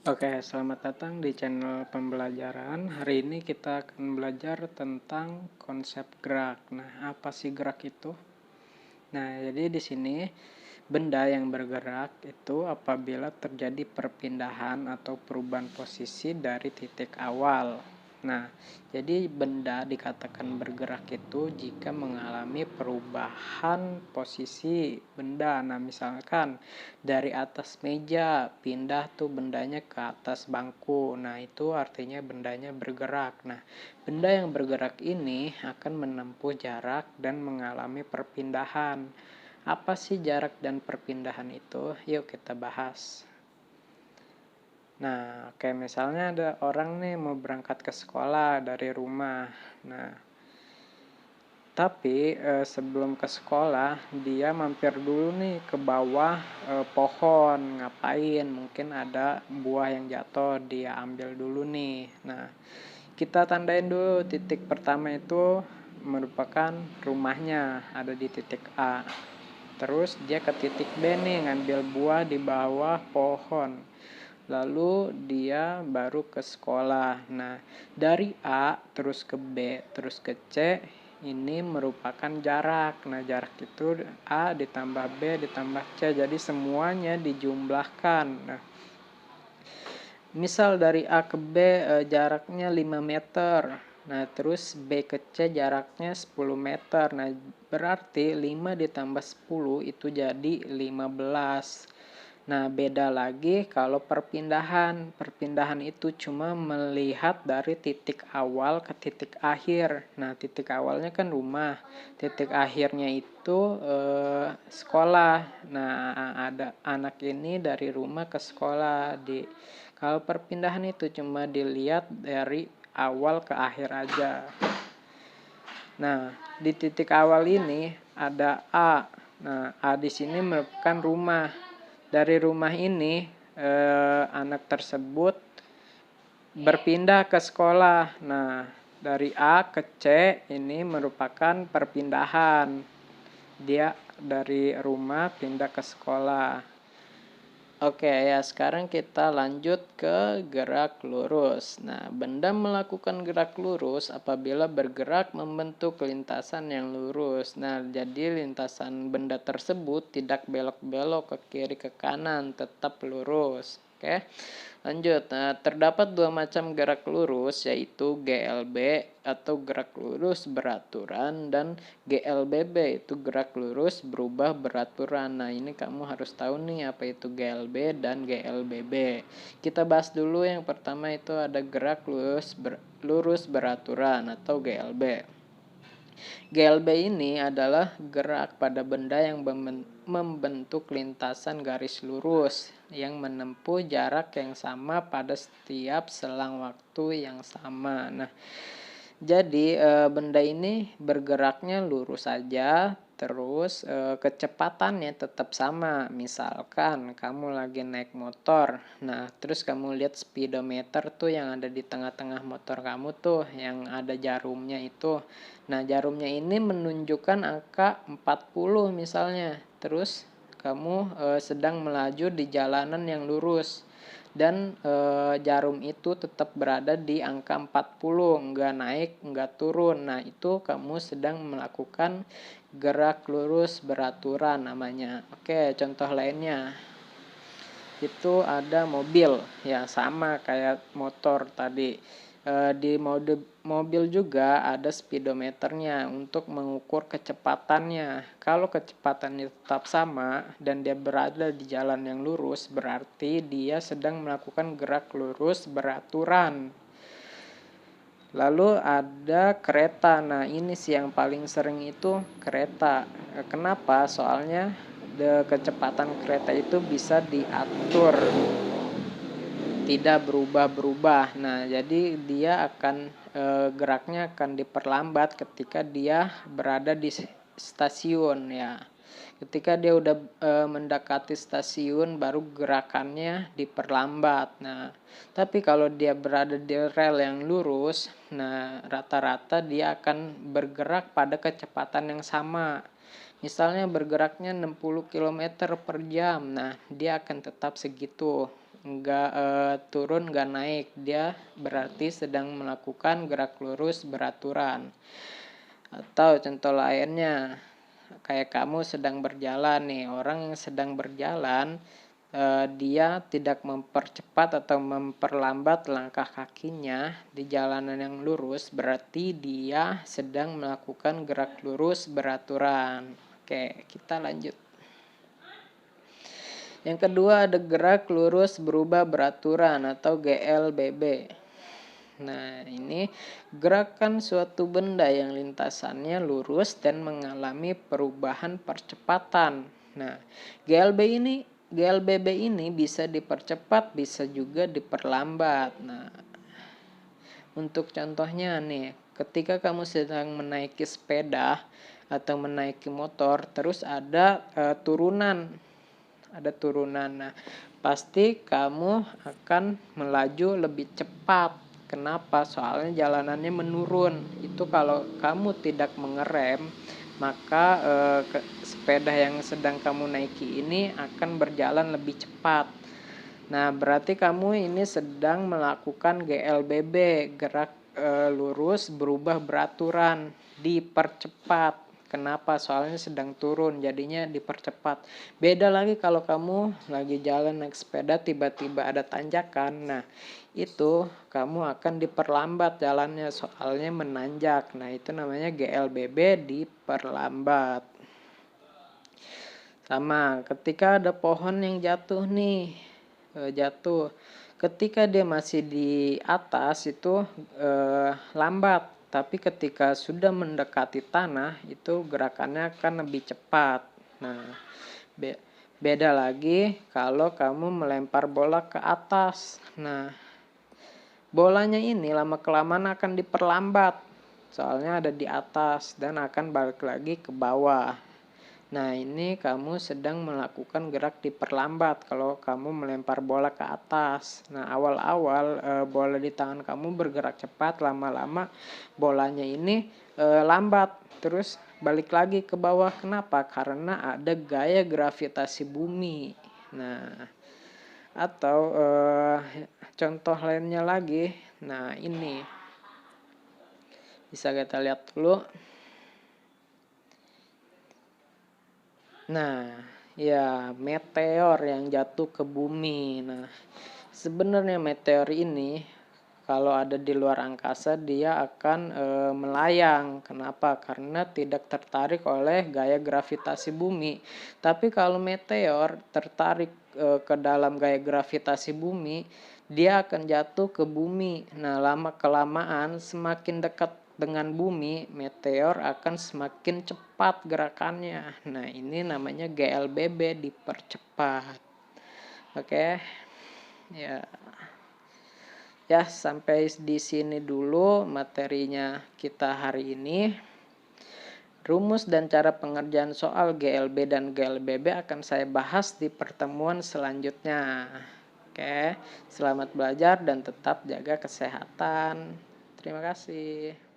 Oke, selamat datang di channel pembelajaran. Hari ini kita akan belajar tentang konsep gerak. Nah, apa sih gerak itu? Nah, jadi di sini benda yang bergerak itu apabila terjadi perpindahan atau perubahan posisi dari titik awal. Nah, jadi benda dikatakan bergerak itu jika mengalami perubahan posisi benda. Nah, misalkan dari atas meja pindah tuh bendanya ke atas bangku. Nah, itu artinya bendanya bergerak. Nah, benda yang bergerak ini akan menempuh jarak dan mengalami perpindahan. Apa sih jarak dan perpindahan itu? Yuk kita bahas. Nah, kayak misalnya ada orang nih mau berangkat ke sekolah dari rumah. Nah, tapi sebelum ke sekolah dia mampir dulu nih ke bawah pohon. Ngapain? Mungkin ada buah yang jatuh, dia ambil dulu nih. Nah, kita tandain dulu titik pertama itu merupakan rumahnya, ada di titik A. Terus dia ke titik B nih, ngambil buah di bawah pohon. Lalu dia baru ke sekolah. Nah, dari A terus ke B terus ke C ini merupakan jarak. Nah, jarak itu A ditambah B ditambah C. Jadi semuanya dijumlahkan. Nah, misal dari A ke B jaraknya 5 meter. Nah, terus B ke C jaraknya 10 meter. Nah, berarti 5 ditambah 10 itu jadi 15. Nah, beda lagi kalau perpindahan. Perpindahan itu cuma melihat dari titik awal ke titik akhir. Nah, titik awalnya kan rumah. Titik akhirnya itu sekolah. Nah, ada anak ini dari rumah ke sekolah. Kalau perpindahan itu cuma dilihat dari awal ke akhir aja. Nah, di titik awal ini ada A. Nah, A di sini merupakan rumah. Dari rumah ini anak tersebut berpindah ke sekolah. Nah, dari A ke C ini merupakan perpindahan. Dia dari rumah pindah ke sekolah. Oke ya, sekarang kita lanjut ke gerak lurus. Nah, benda melakukan gerak lurus apabila bergerak membentuk lintasan yang lurus. Nah, jadi lintasan benda tersebut tidak belok-belok ke kiri ke kanan, tetap lurus. Oke, lanjut. Nah, terdapat dua macam gerak lurus, yaitu GLB atau gerak lurus beraturan dan GLBB itu gerak lurus berubah beraturan. Nah, ini kamu harus tahu nih apa itu GLB dan GLBB. Kita bahas dulu yang pertama itu ada gerak lurus beraturan atau GLB. GLB ini adalah gerak pada benda yang membentuk lintasan garis lurus yang menempuh jarak yang sama pada setiap selang waktu yang sama. Nah, jadi benda ini bergeraknya lurus saja, terus kecepatannya tetap sama. Misalkan kamu lagi naik motor, nah terus kamu lihat speedometer tuh yang ada di tengah-tengah motor kamu tuh, yang ada jarumnya itu. Nah, jarumnya ini menunjukkan angka 40 misalnya. Terus kamu sedang melaju di jalanan yang lurus. Dan jarum itu tetap berada di angka 40, enggak naik, enggak turun. Nah, itu kamu sedang melakukan gerak lurus beraturan namanya. Oke, contoh lainnya. Itu ada mobil, ya sama kayak motor tadi. Di mobil juga ada speedometernya untuk mengukur kecepatannya. Kalau kecepatannya tetap sama dan dia berada di jalan yang lurus, berarti dia sedang melakukan gerak lurus beraturan. Lalu ada kereta. Nah, ini sih yang paling sering itu kereta. Kenapa? Soalnya kecepatan kereta itu bisa diatur, tidak berubah-berubah. Nah, jadi dia akan geraknya akan diperlambat ketika dia berada di stasiun ya. Ketika dia udah mendekati stasiun baru gerakannya diperlambat. Nah, tapi kalau dia berada di rel yang lurus, nah rata-rata dia akan bergerak pada kecepatan yang sama. Misalnya bergeraknya 60 km per jam. Nah, dia akan tetap segitu nggak turun, nggak naik. Dia berarti sedang melakukan gerak lurus beraturan. Atau contoh lainnya, kayak kamu sedang berjalan nih, orang yang sedang berjalan, dia tidak mempercepat atau memperlambat langkah kakinya di jalanan yang lurus, berarti dia sedang melakukan gerak lurus beraturan. Oke, kita lanjut. Yang kedua ada gerak lurus berubah beraturan atau GLBB. Nah, ini gerakan suatu benda yang lintasannya lurus dan mengalami perubahan percepatan. Nah, GLBB ini bisa dipercepat, bisa juga diperlambat. Nah, untuk contohnya nih, ketika kamu sedang menaiki sepeda atau menaiki motor, terus ada turunan. Nah, pasti kamu akan melaju lebih cepat. Kenapa? Soalnya jalanannya menurun. Itu kalau kamu tidak mengerem, maka sepeda yang sedang kamu naiki ini akan berjalan lebih cepat. Nah, berarti kamu ini sedang melakukan GLBB, gerak lurus berubah beraturan, dipercepat. Kenapa? Soalnya sedang turun, jadinya dipercepat. Beda lagi kalau kamu lagi jalan naik sepeda, tiba-tiba ada tanjakan. Nah, itu kamu akan diperlambat jalannya, soalnya menanjak. Nah, itu namanya GLBB, diperlambat. Sama, ketika ada pohon yang jatuh nih, ketika dia masih di atas itu lambat. Tapi ketika sudah mendekati tanah, itu gerakannya akan lebih cepat. Nah, beda lagi kalau kamu melempar bola ke atas. Nah, bolanya ini lama-kelamaan akan diperlambat. Soalnya ada di atas dan akan balik lagi ke bawah. Nah, ini kamu sedang melakukan gerak diperlambat kalau kamu melempar bola ke atas. Nah, awal-awal bola di tangan kamu bergerak cepat, lama-lama bolanya ini lambat, terus balik lagi ke bawah. Kenapa? Karena ada gaya gravitasi bumi. Nah, atau contoh lainnya lagi, nah ini bisa kita lihat dulu. Nah, ya meteor yang jatuh ke bumi. Nah, sebenarnya meteor ini kalau ada di luar angkasa dia akan melayang. Kenapa? Karena tidak tertarik oleh gaya gravitasi bumi. Tapi kalau meteor tertarik ke dalam gaya gravitasi bumi, dia akan jatuh ke bumi. Nah, lama-kelamaan semakin dekat dengan bumi, meteor akan semakin cepat gerakannya. Nah, ini namanya GLBB, dipercepat. Oke. Ya. Ya, sampai di sini dulu materinya kita hari ini. Rumus dan cara pengerjaan soal GLB dan GLBB akan saya bahas di pertemuan selanjutnya. Oke, selamat belajar dan tetap jaga kesehatan. Terima kasih.